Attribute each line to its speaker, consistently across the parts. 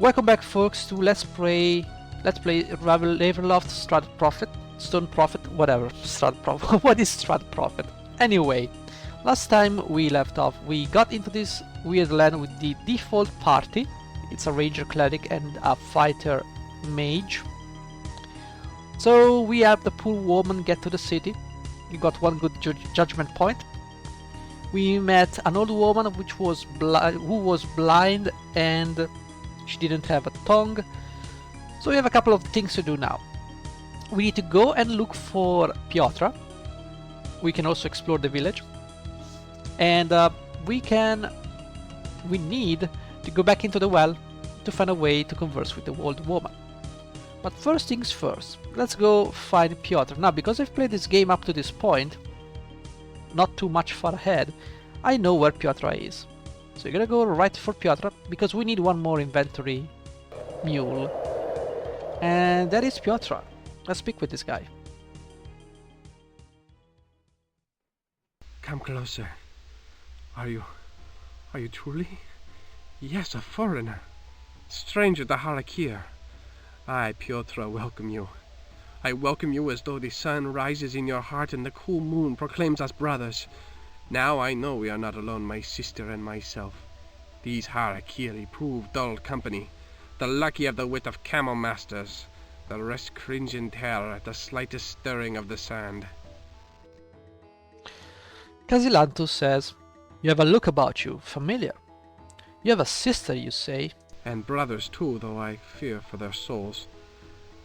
Speaker 1: Welcome back, folks, to Let's Play Ravenloft Strata Prophet, Stone Prophet, whatever. Strata Prophet. What is Strata Prophet? Anyway, last time we left off, we got into this weird land with the default party. It's a ranger cleric and a fighter mage. So we have the poor woman get to the city. We got one good judgment point. We met an old woman who was blind and she didn't have a tongue. So we have a couple of things to do now. We need to go and look for Piotra. We can also explore the village. And we need to go back into the well to find a way to converse with the old woman. But first things first, let's go find Piotra. Now, because I've played this game up to this point, not too much far ahead, I know where Piotra is. So you're gonna go right for Piotra, because we need one more inventory mule. And that is Piotra. Let's speak with this guy.
Speaker 2: Come closer. Are you truly? Yes, a foreigner. Stranger to Harakir. I, Piotra, welcome you. I welcome you as though the sun rises in your heart and the cool moon proclaims us brothers. Now I know we are not alone, my sister and myself. These Harakiri prove dull company. The lucky have the wit of camel masters. The rest cringe in terror at the slightest stirring of the sand.
Speaker 1: Casilantus says, "You have a look about you, familiar. You have a sister, you say?"
Speaker 2: And brothers too, though I fear for their souls.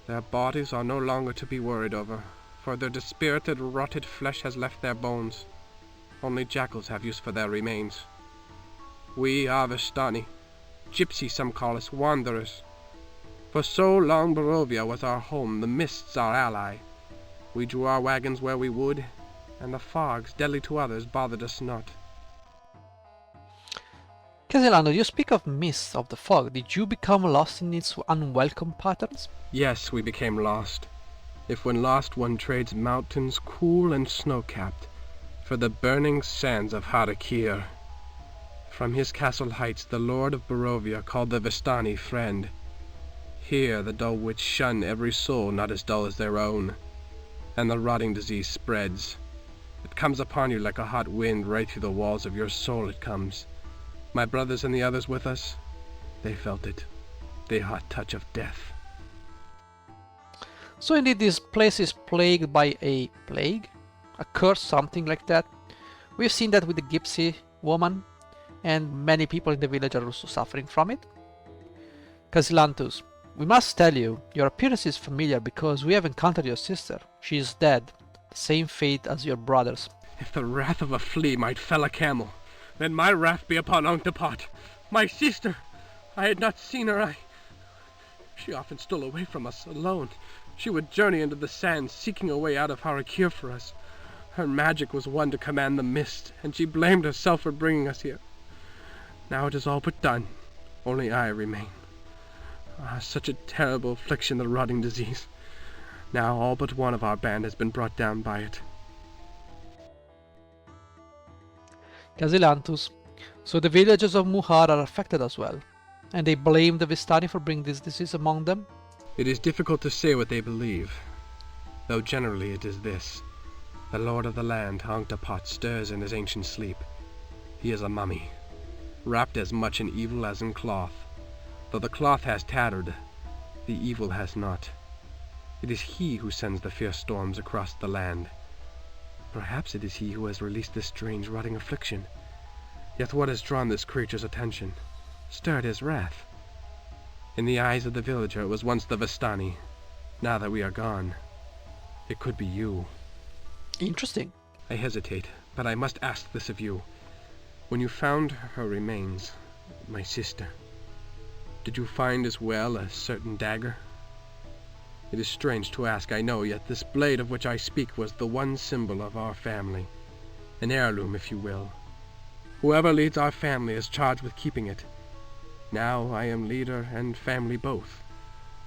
Speaker 2: Their bodies are no longer to be worried over, for their dispirited, rotted flesh has left their bones. Only jackals have use for their remains. We are Vistani, gypsy some call us, wanderers. For so long Barovia was our home, the mists our ally. We drew our wagons where we would, and the fogs, deadly to others, bothered us not.
Speaker 1: Casilano, you speak of mists of the fog. Did you become lost in its unwelcome patterns?
Speaker 2: Yes, we became lost. If when lost one trades mountains cool and snow-capped for the burning sands of Harakir. From his castle heights the lord of Barovia called the Vistani friend. Here the dull wits shun every soul not as dull as their own, and the rotting disease spreads. It comes upon you like a hot wind, right through the walls of your soul it comes. My brothers and the others with us, they felt it, the hot touch of death.
Speaker 1: So indeed this place is plagued by a plague? A curse, something like that. We've seen that with the gypsy woman, and many people in the village are also suffering from it. Casilantus, we must tell you, your appearance is familiar because we have encountered your sister. She is dead, the same fate as your brothers.
Speaker 2: If the wrath of a flea might fell a camel, then my wrath be upon Ongtapot, my sister. I had not seen her. She often stole away from us, alone. She would journey into the sands, seeking a way out of Harakir for us. Her magic was one to command the mist, and she blamed herself for bringing us here. Now it is all but done. Only I remain. Ah, such a terrible affliction, the rotting disease. Now all but one of our band has been brought down by it.
Speaker 1: Casilantus, so the villages of Muhar are affected as well, and they blame the Vistani for bringing this disease among them?
Speaker 2: It is difficult to say what they believe, though generally it is this. The lord of the land, Ongtapot, stirs in his ancient sleep. He is a mummy, wrapped as much in evil as in cloth. Though the cloth has tattered, the evil has not. It is he who sends the fierce storms across the land. Perhaps it is he who has released this strange rotting affliction. Yet what has drawn this creature's attention, stirred his wrath? In the eyes of the villager it was once the Vistani. Now that we are gone, it could be you.
Speaker 1: Interesting.
Speaker 2: I hesitate, but I must ask this of you. When you found her remains, my sister, did you find as well a certain dagger? It is strange to ask, I know, yet this blade of which I speak was the one symbol of our family. An heirloom, if you will. Whoever leads our family is charged with keeping it. Now I am leader and family both,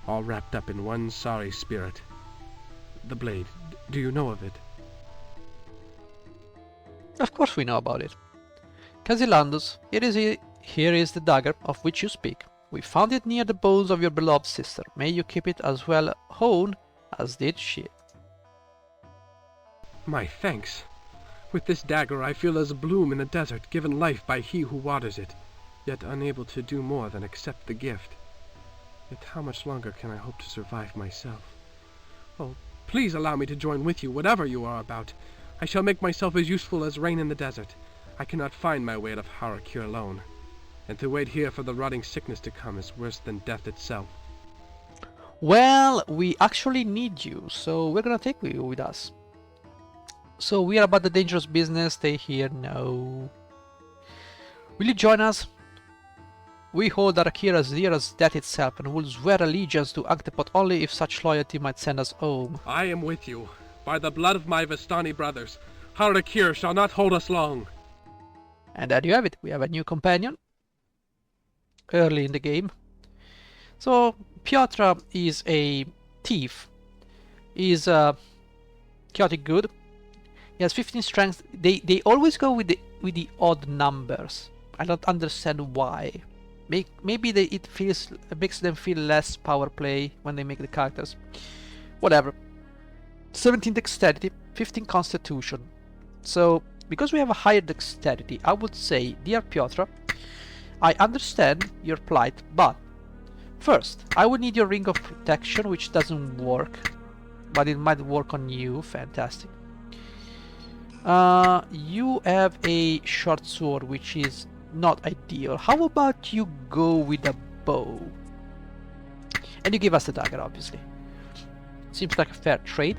Speaker 2: all wrapped up in one sorry spirit. The blade, do you know of it?
Speaker 1: Of course we know about it. Casilandus, here is the dagger of which you speak. We found it near the bones of your beloved sister. May you keep it as well honed as did she.
Speaker 2: My thanks. With this dagger I feel as a bloom in a desert, given life by he who waters it, yet unable to do more than accept the gift. Yet how much longer can I hope to survive myself? Oh, please allow me to join with you, whatever you are about. I shall make myself as useful as rain in the desert. I cannot find my way to Harakir alone, and to wait here for the rotting sickness to come is worse than death itself.
Speaker 1: Well, we actually need you, so we're gonna take you with us. So we are about the dangerous business. Stay here. No. Will you join us? We hold Harakir as dear as death itself, and will swear allegiance to Ankhtapot only if such loyalty might send us home.
Speaker 2: I am with you. By the blood of my Vistani brothers, Harakir shall not hold us long.
Speaker 1: And there you have it. We have a new companion. Early in the game. So Piotr is a thief. He's chaotic good. He has 15 strength. They always go with the odd numbers. I don't understand why. Maybe it makes them feel less power play when they make the characters. Whatever. 17 dexterity, 15 constitution. So because we have a higher dexterity, I would say, dear Piotr, I understand your plight, but first I would need your ring of protection, which doesn't work, but it might work on you. Fantastic. You have a short sword, which is not ideal. How about you go with a bow? And you give us the dagger, obviously. Seems like a fair trade.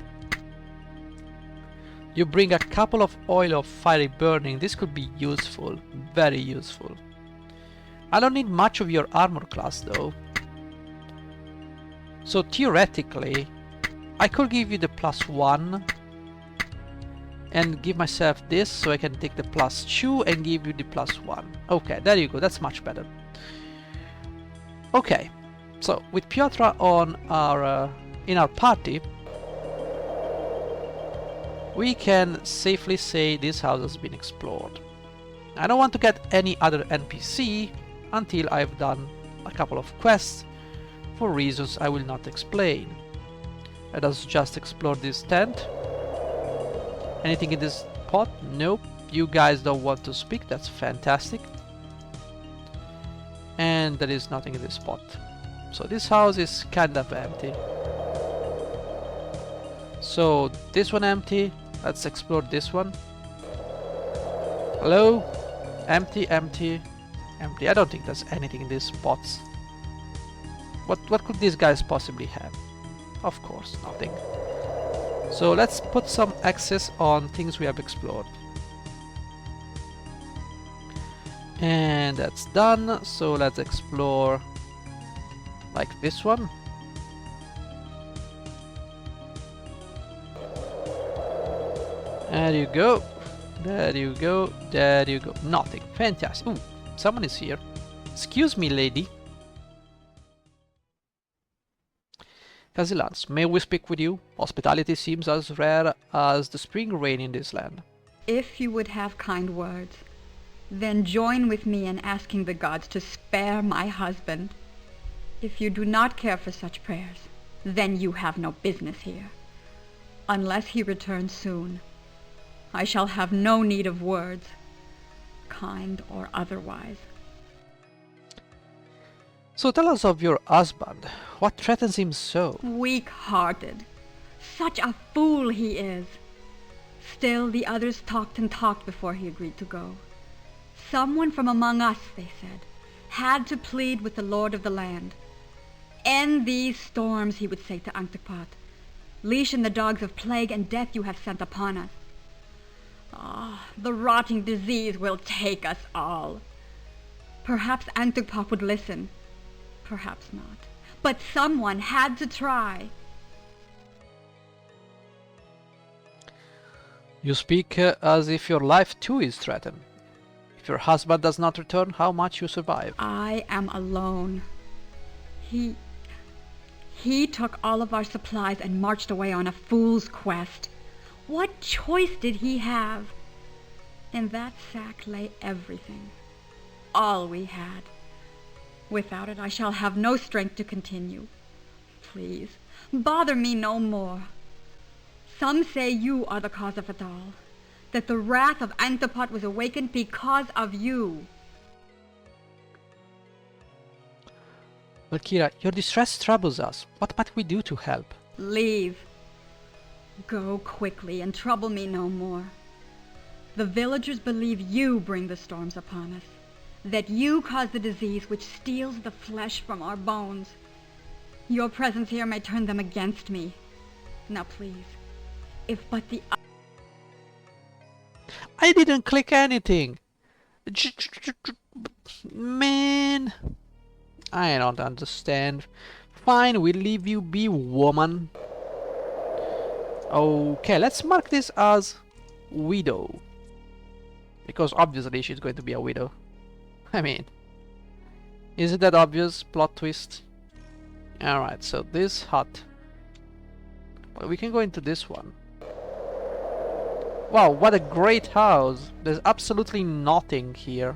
Speaker 1: You bring a couple of oil of fiery burning. This could be useful. Very useful. I don't need much of your armor class, though. So theoretically, I could give you the +1 and give myself this, so I can take the +2 and give you the +1. Okay, there you go. That's much better. Okay, so with Piotr on our in our party, we can safely say this house has been explored. I don't want to get any other NPC until I've done a couple of quests for reasons I will not explain. Let us just explore this tent. Anything in this pot? Nope. You guys don't want to speak. That's fantastic. And there is nothing in this pot. So this house is kind of empty. So this one empty. Let's explore this one. Hello? Empty, empty, empty. I don't think there's anything in these pots. What could these guys possibly have? Of course, nothing. So let's put some access on things we have explored. And that's done. So let's explore like this one. There you go. There you go. There you go. Nothing. Fantastic. Ooh, someone is here. Excuse me, lady. Kazilans, may we speak with you? Hospitality seems as rare as the spring rain in this land.
Speaker 3: If you would have kind words, then join with me in asking the gods to spare my husband. If you do not care for such prayers, then you have no business here. Unless he returns soon, I shall have no need of words, kind or otherwise.
Speaker 1: So tell us of your husband. What threatens him so?
Speaker 3: Weak-hearted. Such a fool he is. Still, the others talked and talked before he agreed to go. Someone from among us, they said, had to plead with the Lord of the land. End these storms, he would say to Ankhtapot. Leash in the dogs of plague and death you have sent upon us. Ah, the rotting disease will take us all. Perhaps Ankhtapot would listen. Perhaps not. But someone had to try.
Speaker 1: You speak as if your life too is threatened. If your husband does not return, how much you survive?
Speaker 3: I am alone. He took all of our supplies and marched away on a fool's quest. What choice did he have? In that sack lay everything. All we had. Without it, I shall have no strength to continue. Please, bother me no more. Some say you are the cause of it all, that the wrath of Antipot was awakened because of you.
Speaker 1: Valkyria, your distress troubles us. What might we do to help?
Speaker 3: Leave. Go quickly and trouble me no more. The villagers believe you bring the storms upon us, that you cause the disease which steals the flesh from our bones. Your presence here may turn them against me. Now please, if but the...
Speaker 1: I didn't click anything! Man! I don't understand. Fine, we'll leave you be, woman. Okay, let's mark this as widow. Because obviously she's going to be a widow. I mean, isn't that obvious? Plot twist. Alright, so this hut. Well, we can go into this one. Wow, what a great house. There's absolutely nothing here.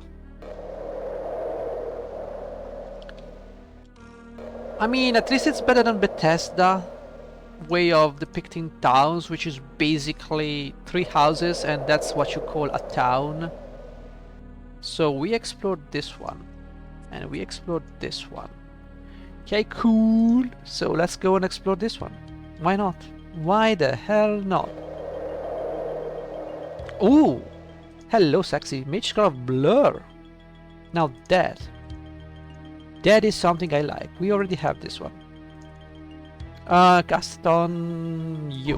Speaker 1: I mean, at least it's better than Bethesda way of depicting towns, which is basically 3 houses and that's what you call a town. So we explored this one and we explored this one. Okay, cool. So let's go and explore this one. Why not? Why the hell not? Ooh! Hello, sexy. Mage Skull of Blur. Now that is something I like. We already have this one. Cast on you.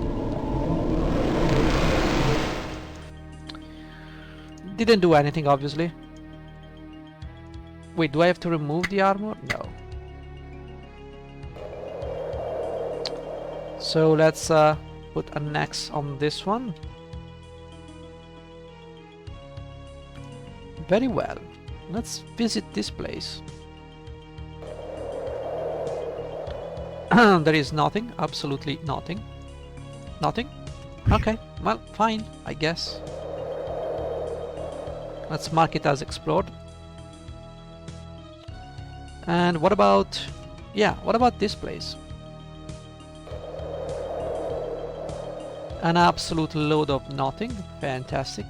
Speaker 1: Didn't do anything, obviously. Wait, do I have to remove the armor? No. So let's put an X on this one. Very well. Let's visit this place. There is nothing, absolutely nothing. Nothing? Okay, well, fine, I guess. Let's mark it as explored. And what about... yeah, what about this place? An absolute load of nothing. Fantastic.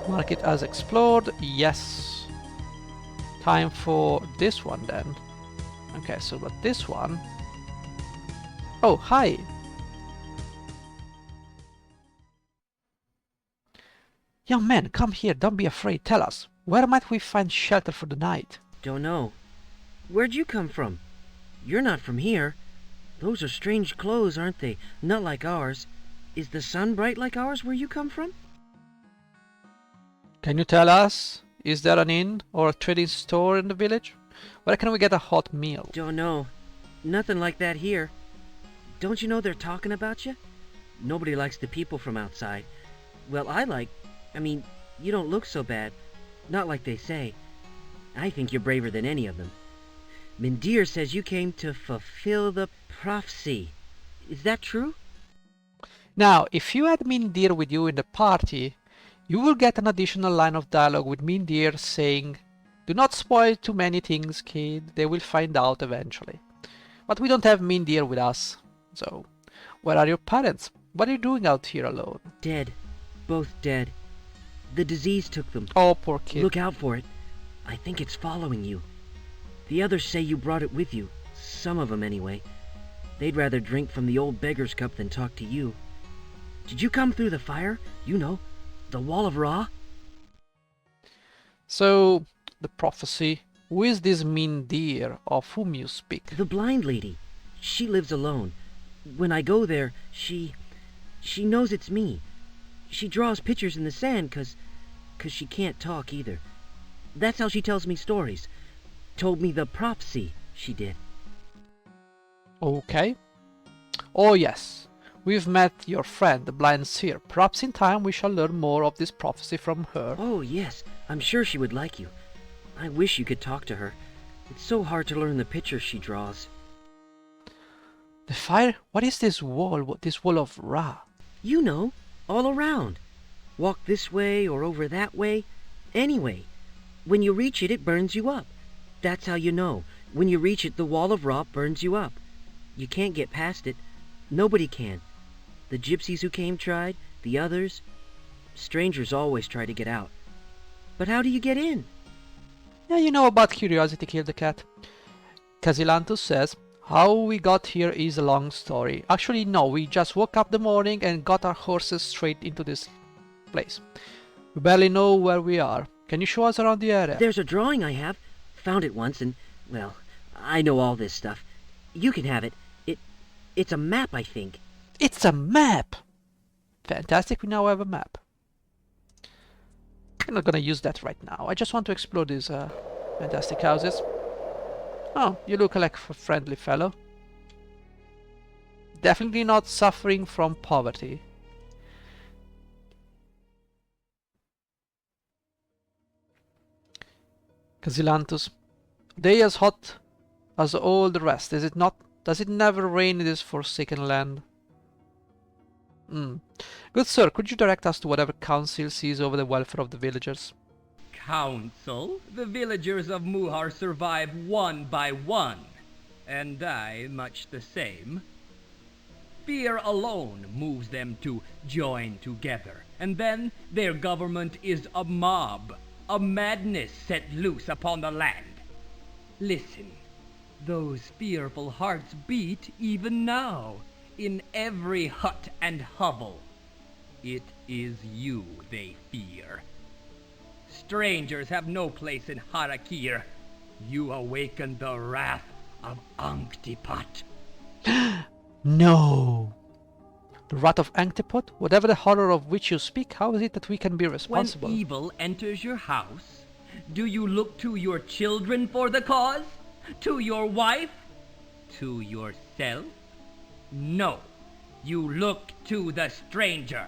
Speaker 1: Mark it as explored. Yes. Time for this one then. Okay, so but this one... oh, hi! Young man, come here, don't be afraid, tell us. Where might we find shelter for the night?
Speaker 4: Don't know. Where'd you come from? You're not from here. Those are strange clothes, aren't they? Not like ours. Is the sun bright like ours where you come from?
Speaker 1: Can you tell us? Is there an inn or a trading store in the village? Where can we get a hot meal?
Speaker 4: Don't know. Nothing like that here. Don't you know they're talking about you? Nobody likes the people from outside. Well, I mean, you don't look so bad. Not like they say. I think you're braver than any of them. Mindir says you came to fulfill the prophecy. Is that true?
Speaker 1: Now, if you had Mindir with you in the party, you will get an additional line of dialogue with Mindir saying, "Do not spoil too many things, kid. They will find out eventually." But we don't have Mindir with us. So, where are your parents? What are you doing out here alone?
Speaker 4: Dead. Both dead. The disease took them.
Speaker 1: Oh, poor kid.
Speaker 4: Look out for it. I think it's following you. The others say you brought it with you. Some of them, anyway. They'd rather drink from the old beggar's cup than talk to you. Did you come through the fire? You know, the Wall of Ra?
Speaker 1: So, the prophecy. Who is this Mindir of whom you speak?
Speaker 4: The blind lady. She lives alone. When I go there, she knows it's me. She draws pictures in the sand 'cause she can't talk either. That's how she tells me stories. Told me the prophecy, she did.
Speaker 1: Okay. Oh yes, we've met your friend, the blind seer. Perhaps in time we shall learn more of this prophecy from her.
Speaker 4: Oh yes, I'm sure she would like you. I wish you could talk to her. It's so hard to learn the pictures she draws.
Speaker 1: The fire? What is this wall? This wall of Ra?
Speaker 4: You know, all around. Walk this way or over that way. Anyway, When you reach it, it burns you up. That's how you know. When you reach it, the wall of rock burns you up. You can't get past it. Nobody can. The gypsies who came tried, the others. Strangers always try to get out. But how do you get in?
Speaker 1: Yeah, you know about curiosity killed the cat. Casilantus says, how we got here is a long story. Actually, no, we just woke up the morning and got our horses straight into this place. We barely know where we are. Can you show us around the area?
Speaker 4: There's a drawing I have. Found it once and, well, I know all this stuff. You can have it. It's a map, I think.
Speaker 1: It's a map! Fantastic, we now have a map. I'm not gonna use that right now. I just want to explore these fantastic houses. Oh, you look like a friendly fellow. Definitely not suffering from poverty. Casilantus. Day as hot as all the rest, is it not? Does it never rain in this forsaken land? Good sir, could you direct us to whatever council sees over the welfare of the villagers?
Speaker 5: Council? The villagers of Muhar survive one by one, and die much the same. Fear alone moves them to join together, and then their government is a mob, a madness set loose upon the land. Listen, those fearful hearts beat even now, in every hut and hovel. It is you they fear. Strangers have no place in Harakir. You awaken the wrath of Anktipot.
Speaker 1: No! The wrath of Anktipot? Whatever the horror of which you speak, how is it that we can be responsible?
Speaker 5: When evil enters your house, do you look to your children for the cause? To your wife? To yourself? No. You look to the stranger.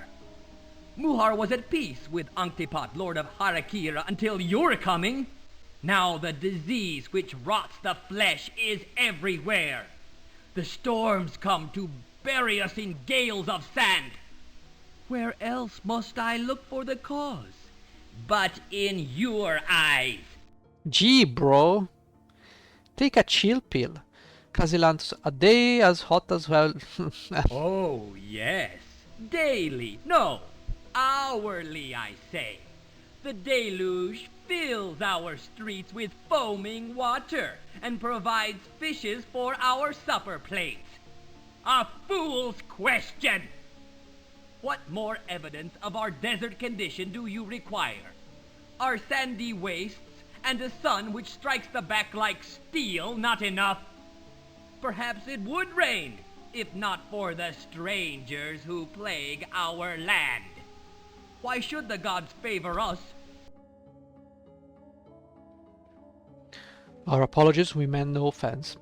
Speaker 5: Muhar was at peace with Anktipot, Lord of Harakira, until your coming. Now the disease which rots the flesh is everywhere. The storms come to bury us in gales of sand. Where else must I look for the cause? But in your eyes.
Speaker 1: Gee, bro. Take a chill pill. Casilantus, a day as hot as well.
Speaker 5: Oh, yes. Daily. No. Hourly, I say. The deluge fills our streets with foaming water and provides fishes for our supper plates. A fool's question! What more evidence of our desert condition do you require? Are sandy wastes and a sun which strikes the back like steel not enough? Perhaps it would rain, if not for the strangers who plague our land. Why should the gods favor us?
Speaker 1: Our apologies, we meant no offense.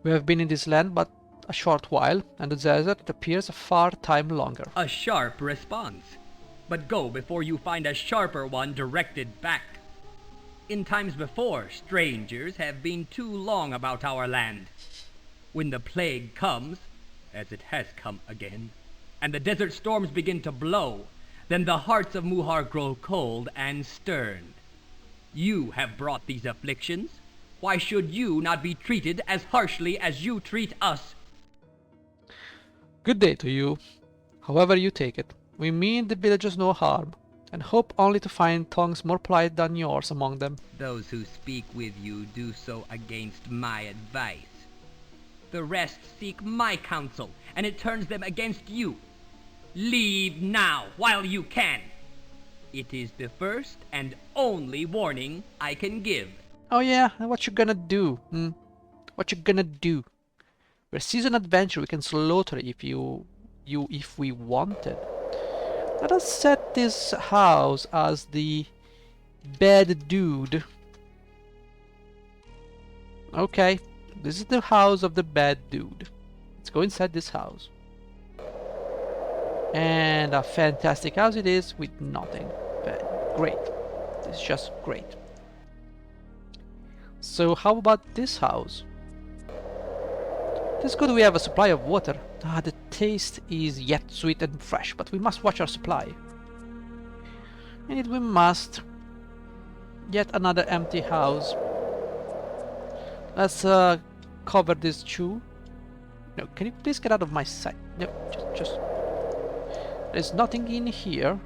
Speaker 1: We have been in this land but a short while, and the desert appears a far time longer.
Speaker 5: A sharp response. But go before you find a sharper one directed back. In times before, strangers have been too long about our land. When the plague comes, as it has come again, and the desert storms begin to blow, then the hearts of Muhar grow cold and stern. You have brought these afflictions. Why should you not be treated as harshly as you treat us?
Speaker 1: Good day to you. However you take it, we mean the villagers no harm, and hope only to find tongues more polite than yours among them.
Speaker 5: Those who speak with you do so against my advice. The rest seek my counsel, and it turns them against you. Leave now, while you can. It is the first and only warning I can give.
Speaker 1: Oh yeah, and what you gonna do? What you gonna do? We're seasoned adventure, we can slaughter if if we wanted. Let us set this house as the bad dude. Okay, this is the house of the bad dude. Let's go inside this house. And a fantastic house it is with nothing. Great. It's just great. So how about this house? It's good we have a supply of water. The taste is yet sweet and fresh, but we must watch our supply. Indeed we must. Yet another empty house. Let's cover this too. No, can you please get out of my sight? No, just... There's nothing in here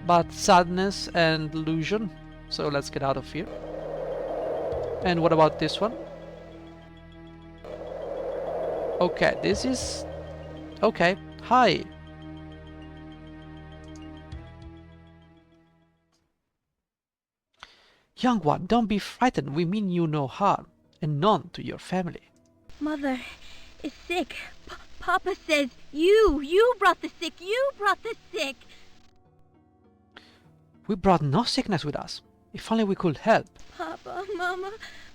Speaker 1: but sadness and illusion. So let's get out of here. And what about this one? Okay, this is... Okay, hi. Young one, don't be frightened. We mean you no harm, and none to your family.
Speaker 3: Mother is sick. Papa says you brought the sick. You brought the sick.
Speaker 1: We brought no sickness with us. If only we could help.
Speaker 3: Papa, Mama,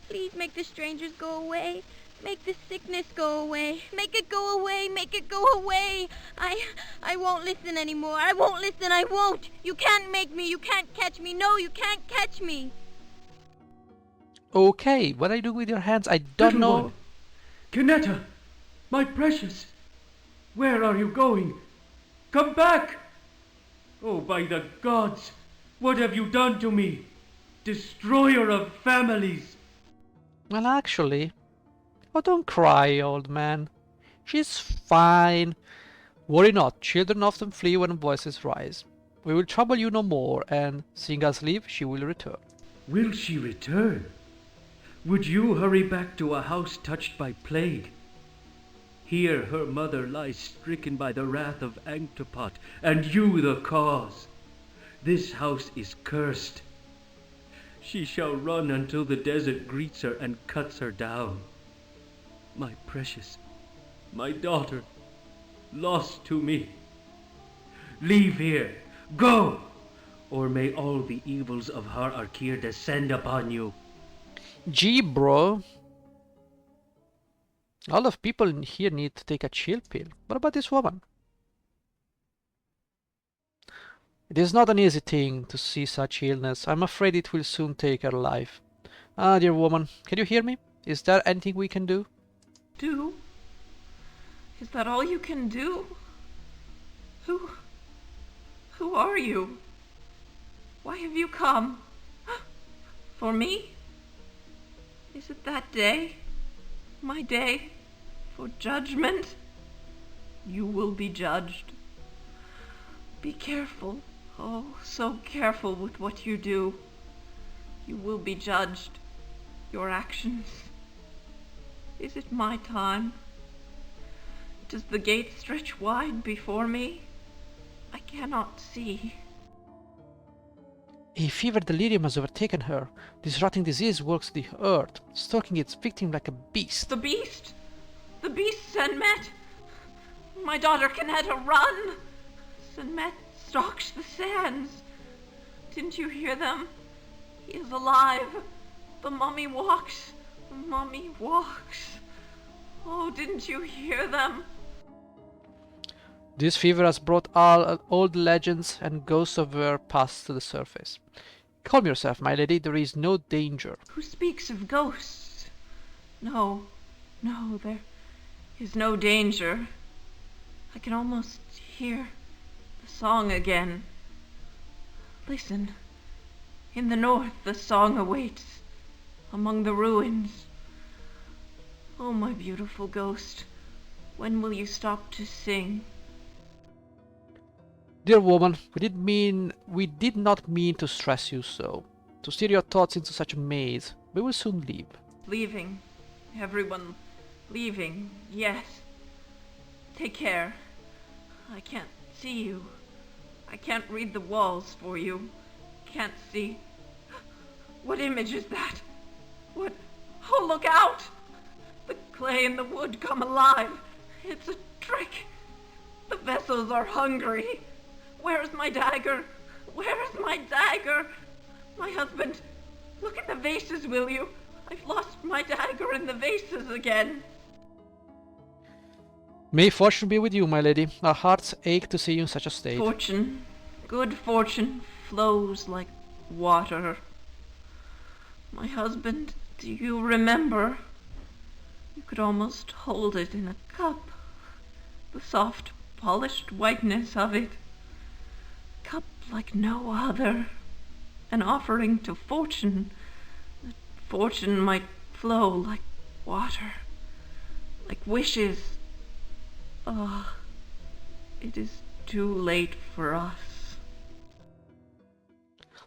Speaker 3: please make the strangers go away. Make the sickness go away. Make it go away. Make it go away. I won't listen anymore. I won't listen. I won't. You can't make me. You can't catch me. No, you can't catch me.
Speaker 1: Okay, what are you doing with your hands? I don't
Speaker 6: Little
Speaker 1: know.
Speaker 6: one, Kinetta, my precious, where are you going? Come back! Oh, by the gods, what have you done to me? Destroyer of families!
Speaker 1: Well, actually... Oh, don't cry, old man. She's fine. Worry not, children often flee when voices rise. We will trouble you no more, and seeing us leave, she will return.
Speaker 6: Will she return? Would you hurry back to a house touched by plague? Here her mother lies stricken by the wrath of Anctopot, and you the cause. This house is cursed. She shall run until the desert greets her and cuts her down. My precious, my daughter, lost to me. Leave here, go, or may all the evils of Har Arkir descend upon you.
Speaker 1: Gee, bro. A lot of people in here need to take a chill pill. What about this woman? It is not an easy thing to see such illness. I'm afraid it will soon take her life. Ah, dear woman, can you hear me? Is there anything we can do?
Speaker 7: Do? Is that all you can do? Who are you? Why have you come? For me? Is it that day? My day? For judgment? You will be judged. Be careful. Oh, so careful with what you do. You will be judged. Your actions. Is it my time? Does the gate stretch wide before me? I cannot see.
Speaker 1: A fever delirium has overtaken her. This rotting disease walks the earth, stalking its victim like a beast.
Speaker 7: The beast! The beast, Senmet! My daughter Kinetta, run! Senmet stalks the sands. Didn't you hear them? He is alive. The mummy walks. The mummy walks. Oh, didn't you hear them?
Speaker 1: This fever has brought all old legends and ghosts of her past to the surface. Calm yourself, my lady, there is no danger.
Speaker 7: Who speaks of ghosts? No, there is no danger. I can almost hear the song again. Listen, in the north the song awaits, among the ruins. Oh, my beautiful ghost, when will you stop to sing?
Speaker 1: Dear woman, we did not mean to stress you so, to steer your thoughts into such a maze. We will soon leave.
Speaker 7: Leaving. Everyone leaving. Yes. Take care. I can't see you. I can't read the walls for you. Can't see. What image is that? What? Oh, look out! The clay and the wood come alive. It's a trick. The vessels are hungry. Where is my dagger? Where is my dagger? My husband, look at the vases, will you? I've lost my dagger in the vases again.
Speaker 1: May fortune be with you, my lady. Our hearts ache to see you in such a state.
Speaker 7: Fortune, good fortune, flows like water. My husband, do you remember? You could almost hold it in a cup. The soft, polished whiteness of it. Cup like no other. an offering to fortune. Fortune might flow like water, like wishes. Ah, it is too late for us.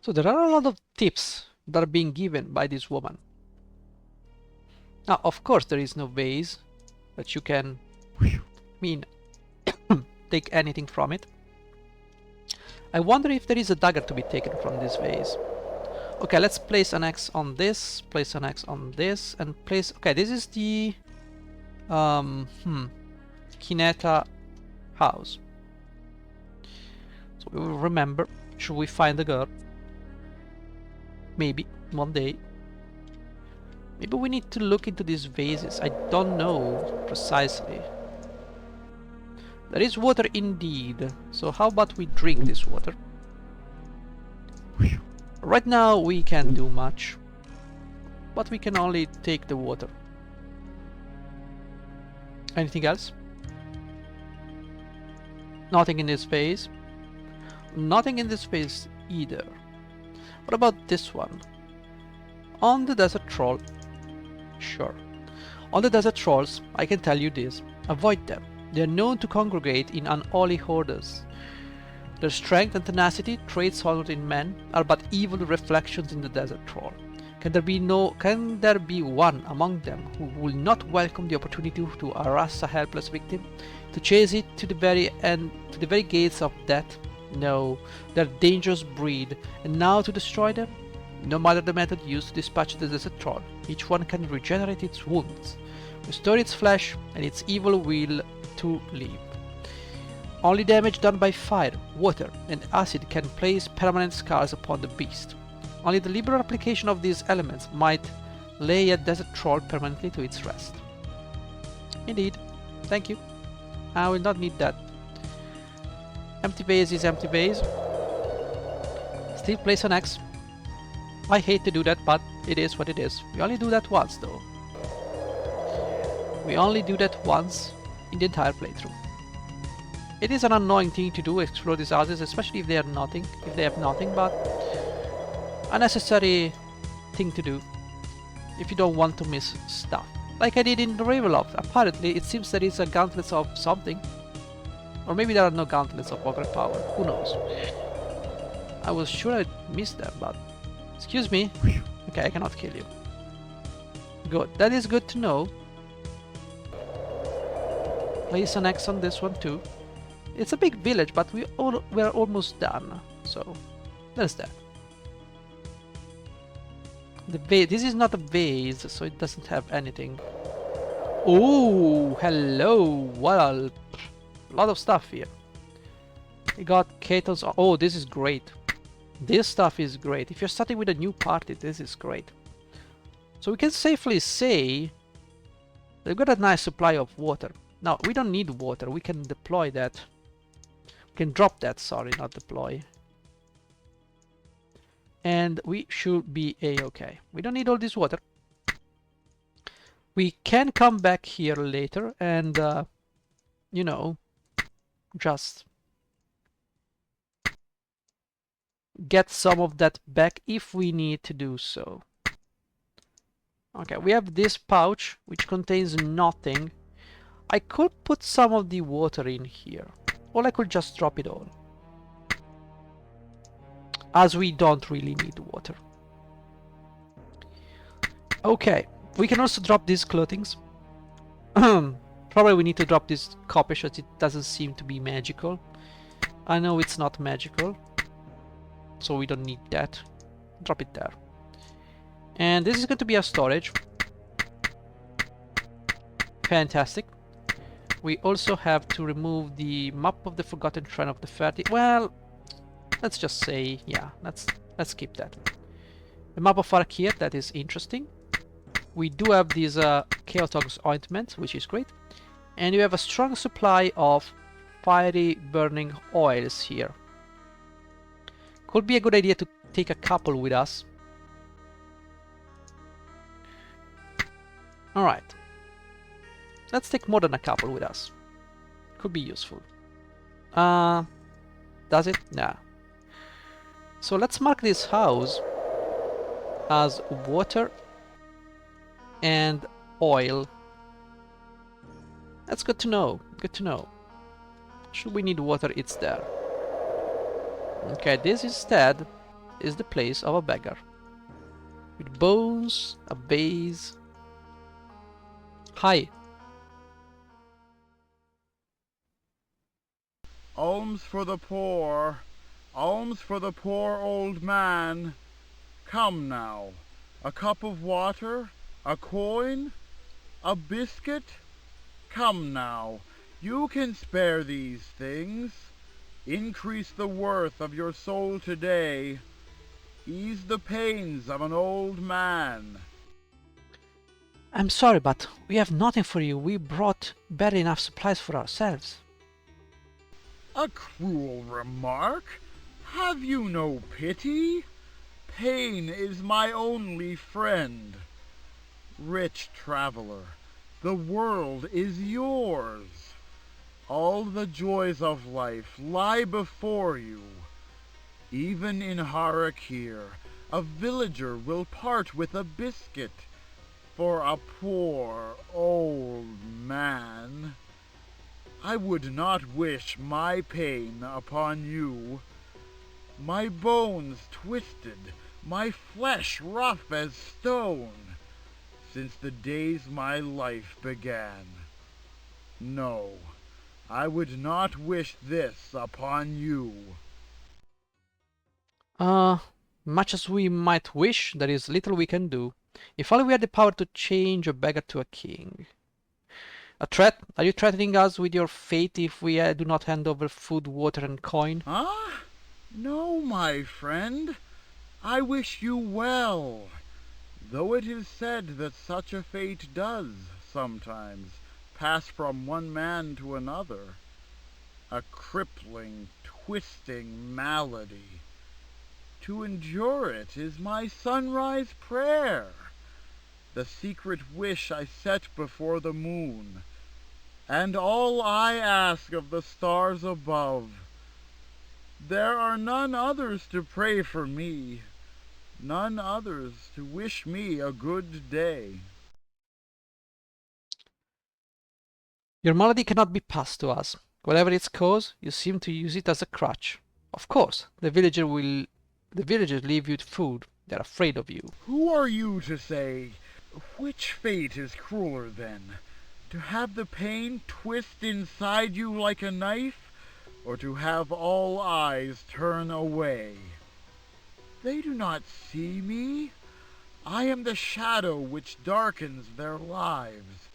Speaker 1: So there are a lot of tips that are being given by this woman. Now, of course, there is no vase that you can, take anything from it. I wonder if there is a dagger to be taken from this vase. Okay, let's place an X on this, place an X on this, and place... Okay, this is the... Kineta house. So we will remember, should we find the girl? Maybe, one day. Maybe we need to look into these vases. I don't know precisely. There is water indeed. So how about we drink this water? Right now we can't do much. But we can only take the water. Anything else? Nothing in this phase. Nothing in this phase either. What about this one? On the desert troll. Sure. On the desert trolls, I can tell you this. Avoid them. They are known to congregate in unholy hordes. Their strength and tenacity, traits honored in men, are but evil reflections in the desert troll. Can there be one among them who will not welcome the opportunity to harass a helpless victim, to chase it to the very end, to the very gates of death? No, they're a dangerous breed, and now to destroy them? No matter the method used to dispatch the desert troll, each one can regenerate its wounds, restore its flesh and its evil will to live. Only damage done by fire, water, and acid can place permanent scars upon the beast. Only the liberal application of these elements might lay a desert troll permanently to its rest. Indeed. Thank you. I will not need that. Empty vase is empty vase. Still place an X. I hate to do that, but it is what it is. We only do that once, though. We only do that once in the entire playthrough. It is an annoying thing to do, explore these houses, especially if they have nothing, but a necessary thing to do if you don't want to miss stuff. Like I did in Ravenloft. Apparently, it seems there is a gauntlet of something. Or maybe there are no gauntlets of overpower. Who knows? I was sure I missed them, but... Excuse me. Okay, I cannot kill you. Good. That is good to know. Place an X on this one too. It's a big village, but we're almost done. So, there's that. The vase. This is not a vase, so it doesn't have anything. Oh, hello. What a lot of stuff here. We got Kato's. Oh, this is great. This stuff is great. If you're starting with a new party, this is great. So we can safely say they've got a nice supply of water. Now, we don't need water. We can deploy that. We can drop that, sorry, not deploy. And we should be a-okay. We don't need all this water. We can come back here later and, you know, just get some of that back if we need to do so. Okay, we have this pouch which contains nothing. I could put some of the water in here, or I could just drop it all, as we don't really need water. Okay, we can also drop these clothings. Probably we need to drop this coppish as it doesn't seem to be magical. I know it's not magical, so we don't need that. Drop it there. And this is going to be our storage. Fantastic. We also have to remove the map of the Forgotten Shrine of the Ferti. Well, let's just say, yeah, let's keep that. The map of Farakir, that is interesting. We do have this Chaotog's ointment, which is great. And you have a strong supply of fiery burning oils here. Could be a good idea to take a couple with us. Alright. Let's take more than a couple with us. Could be useful. Does it? Nah. So let's mark this house as water and oil. That's good to know. Good to know. Should we need water, it's there. Okay, this instead is the place of a beggar. With bones, a base. Hi.
Speaker 8: Alms for the poor. Alms for the poor old man. Come now. A cup of water? A coin? A biscuit? Come now. You can spare these things. Increase the worth of your soul today. Ease the pains of an old man.
Speaker 1: I'm sorry, but we have nothing for you. We brought barely enough supplies for ourselves.
Speaker 8: A cruel remark? Have you no pity? Pain is my only friend. Rich traveler, the world is yours. All the joys of life lie before you. Even in Harakir, a villager will part with a biscuit for a poor old man. I would not wish my pain upon you. My bones twisted, my flesh rough as stone, since the days my life began. No, I would not wish this upon you.
Speaker 1: Much as we might wish, there is little we can do. If only we had the power to change a beggar to a king. A threat? Are you threatening us with your fate if we do not hand over food, water, and coin?
Speaker 8: Ah? No, my friend. I wish you well. Though it is said that such a fate does, sometimes, pass from one man to another. A crippling, twisting malady. To endure it is my sunrise prayer, the secret wish I set before the moon, and all I ask of the stars above. There are none others to pray for me, none others to wish me a good day.
Speaker 1: Your malady cannot be passed to us. Whatever its cause, you seem to use it as a crutch. Of course, the villagers leave you food. They're afraid of you.
Speaker 8: Who are you to say which fate is crueler then? To have the pain twist inside you like a knife, or to have all eyes turn away? They do not see me. I am the shadow which darkens their lives,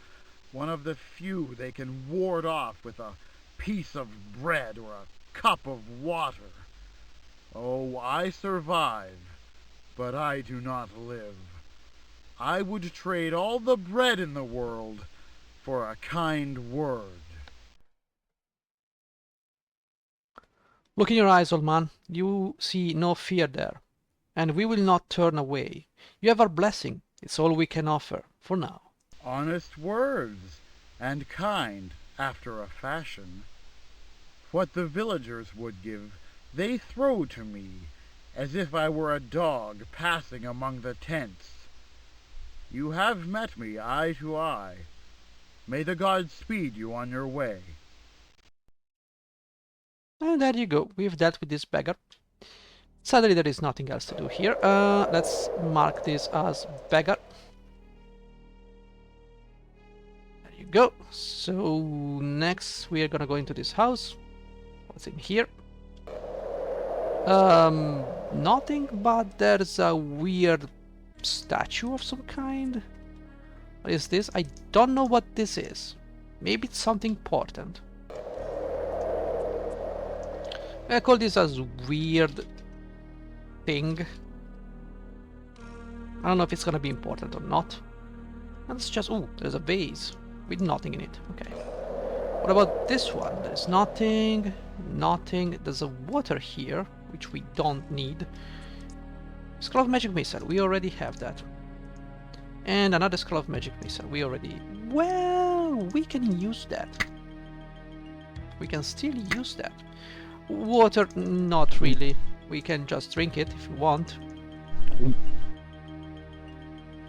Speaker 8: one of the few they can ward off with a piece of bread or a cup of water. Oh, I survive, but I do not live. I would trade all the bread in the world for a kind word.
Speaker 1: Look in your eyes, old man. You see no fear there, and we will not turn away. You have our blessing. It's all we can offer, for now.
Speaker 8: Honest words, and kind after a fashion. What the villagers would give, they throw to me, as if I were a dog passing among the tents. You have met me eye to eye. May the gods speed you on your way.
Speaker 1: And there you go. We've dealt with this beggar. Sadly, there is nothing else to do here. Let's mark this as beggar. There you go. So next we are gonna go into this house. What's in here? Nothing, but there's a weird statue of some kind. What is this? I don't know what this is. Maybe it's something important. I call this as weird thing. I don't know if it's gonna be important or not. Let's just... oh, there's a vase with nothing in it. Okay. What about this one? There's nothing. Nothing. There's a water here, which we don't need. Scroll of Magic Missile. We already have that. And another Scroll of Magic Missile. We already... well, we can use that. We can still use that. Water, not really. We can just drink it if you want.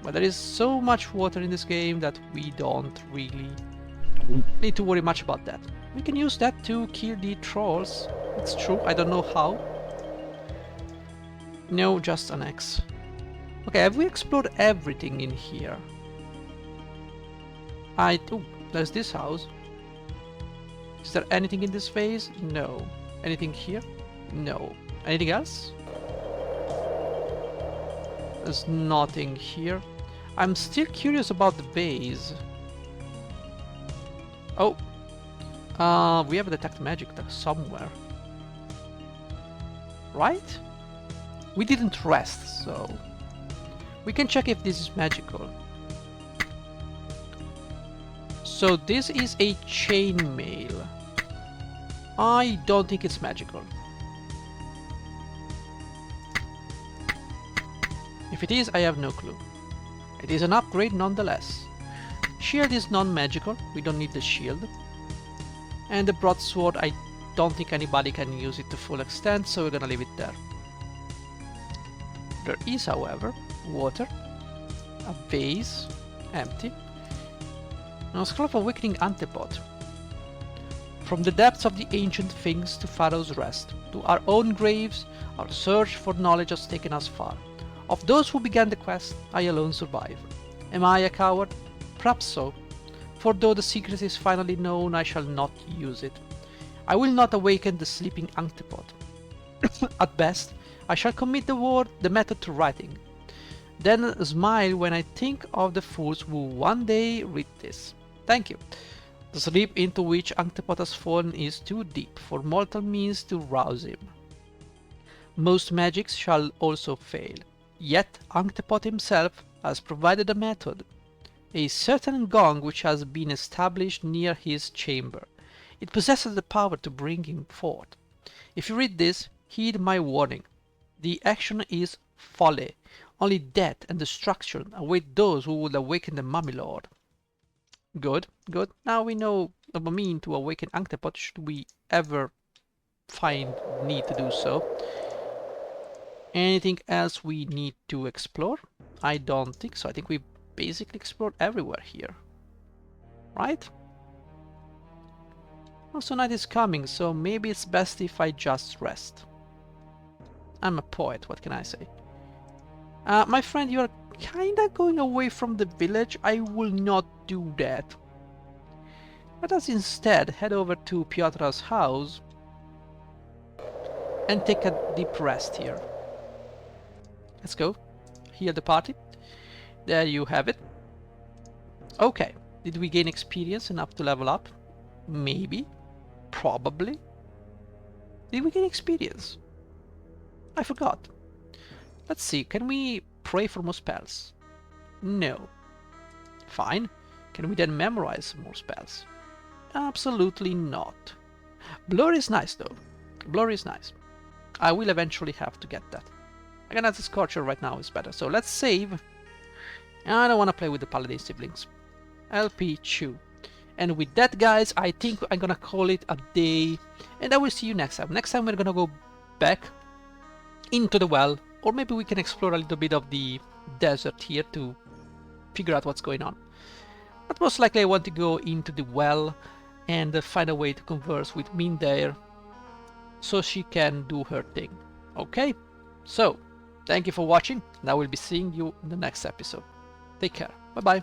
Speaker 1: But there is so much water in this game that we don't really need to worry much about that. We can use that to kill the trolls. It's true, I don't know how. No, just an X. Okay, have we explored everything in here? Oh, there's this house. Is there anything in this phase? No. Anything here? No. Anything else? There's nothing here. I'm still curious about the base. Oh. We have a detect magic there somewhere. Right? We didn't rest, so... we can check if this is magical. So this is a chainmail. I don't think it's magical. If it is, I have no clue. It is an upgrade nonetheless. Shield is non-magical, we don't need the shield. And the broadsword, I don't think anybody can use it to full extent, so we're gonna leave it there. There is, however, water, a vase, empty, and a scroll of awakening antipod. From the depths of the ancient things to Pharaoh's rest, to our own graves, our search for knowledge has taken us far. Of those who began the quest, I alone survive. Am I a coward? Perhaps so. For though the secret is finally known, I shall not use it. I will not awaken the sleeping antipod. At best, I shall commit the method to writing. Then smile when I think of the fools who one day read this. Thank you. The sleep into which Antipod has fallen is too deep for mortal means to rouse him. Most magics shall also fail. Yet Antipod himself has provided a method. A certain gong which has been established near his chamber. It possesses the power to bring him forth. If you read this, heed my warning. The action is folly. Only death and destruction await those who would awaken the Mummy Lord. Good, good. Now we know of a mean to awaken Antipod should we ever find need to do so. Anything else we need to explore? I don't think so. I think we basically explored everywhere here. Right? Also night is coming, so maybe it's best if I just rest. I'm a poet, what can I say? My friend, you're kinda going away from the village. I will not do that. Let us instead head over to Piotra's house and take a deep rest here. Let's go. Heal the party. There you have it. Okay. Did we gain experience enough to level up? Maybe. Probably. Did we gain experience? I forgot. Let's see. Can we pray for more spells? No. Fine. Can we then memorize more spells? Absolutely not. Blur is nice though. Blur is nice. I will eventually have to get that. Again, the Scorcher right now is better. So let's save. I don't want to play with the Paladin siblings. LP Chew. And with that, guys, I think I'm gonna call it a day. And I will see you next time. Next time we're gonna go back into the well. Or maybe we can explore a little bit of the desert here to figure out what's going on. But most likely I want to go into the well and find a way to converse with Mindair so she can do her thing. Okay? So, thank you for watching, and I will be seeing you in the next episode. Take care. Bye-bye.